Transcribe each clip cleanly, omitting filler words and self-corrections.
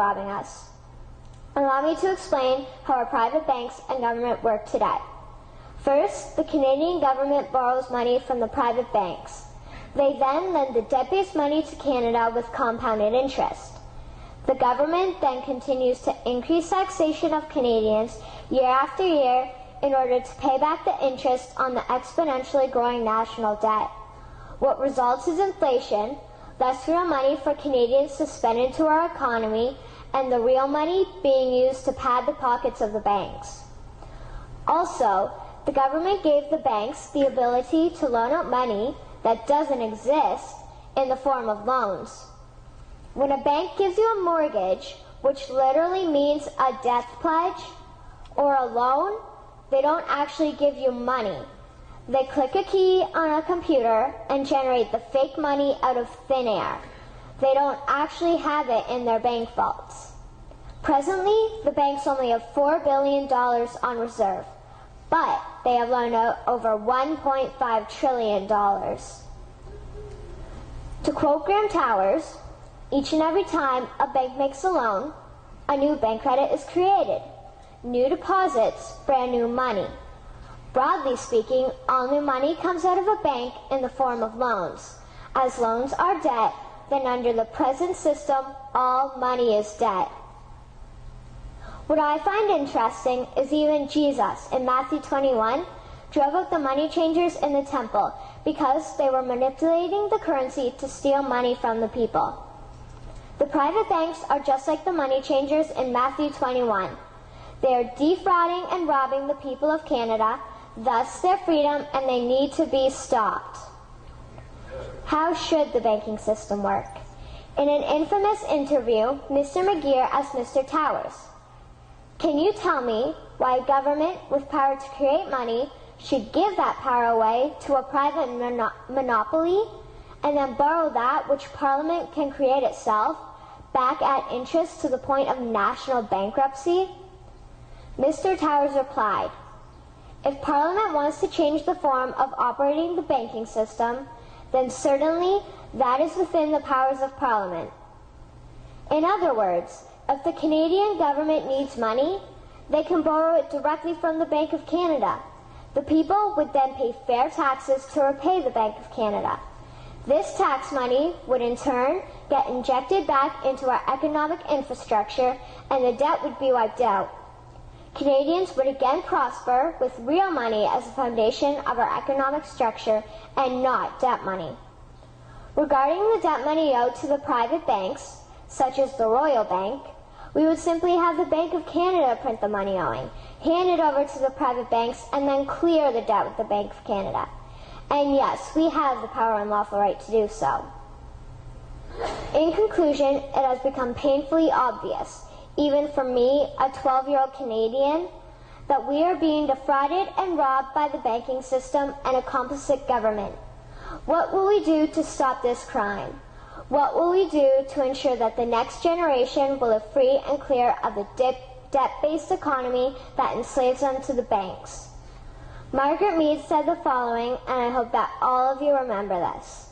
robbing us. Allow me to explain how our private banks and government work today. First, the Canadian government borrows money from the private banks. They then lend the debt-based money to Canada with compounded interest. The government then continues to increase taxation of Canadians year after year in order to pay back the interest on the exponentially growing national debt. What results is inflation, less real money for Canadians to spend into our economy, and the real money being used to pad the pockets of the banks. Also, the government gave the banks the ability to loan out money that doesn't exist in the form of loans. When a bank gives you a mortgage, which literally means a death pledge, or a loan, they don't actually give you money. They click a key on a computer and generate the fake money out of thin air. They don't actually have it in their bank vaults. Presently, the banks only have $4 billion on reserve, but they have loaned out over $1.5 trillion. To quote Graham Towers, each and every time a bank makes a loan, a new bank credit is created. New deposits, brand new money. Broadly speaking, all new money comes out of a bank in the form of loans. As loans are debt, then under the present system, all money is debt. What I find interesting is even Jesus, in Matthew 21, drove out the money changers in the temple because they were manipulating the currency to steal money from the people. The private banks are just like the money changers in Matthew 21. They are defrauding and robbing the people of Canada, thus their freedom, and they need to be stopped. How should the banking system work? In an infamous interview, Mr. McGeer asked Mr. Towers, "Can you tell me why a government with power to create money should give that power away to a private monopoly and then borrow that which Parliament can create itself back at interest to the point of national bankruptcy?" Mr. Towers replied, "If Parliament wants to change the form of operating the banking system, then certainly that is within the powers of Parliament. In other words, if the Canadian government needs money, they can borrow it directly from the Bank of Canada. The people would then pay fair taxes to repay the Bank of Canada. This tax money would in turn get injected back into our economic infrastructure and the debt would be wiped out. Canadians would again prosper with real money as the foundation of our economic structure and not debt money. Regarding the debt money owed to the private banks, such as the Royal Bank, we would simply have the Bank of Canada print the money owing, hand it over to the private banks, and then clear the debt with the Bank of Canada. And yes, we have the power and lawful right to do so. In conclusion, it has become painfully obvious, even for me, a 12-year-old Canadian, that we are being defrauded and robbed by the banking system and a complicit government. What will we do to stop this crime? What will we do to ensure that the next generation will live free and clear of the debt-based economy that enslaves them to the banks? Margaret Mead said the following, and I hope that all of you remember this.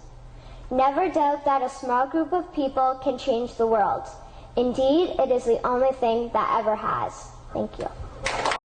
"Never doubt that a small group of people can change the world. Indeed, it is the only thing that ever has." Thank you.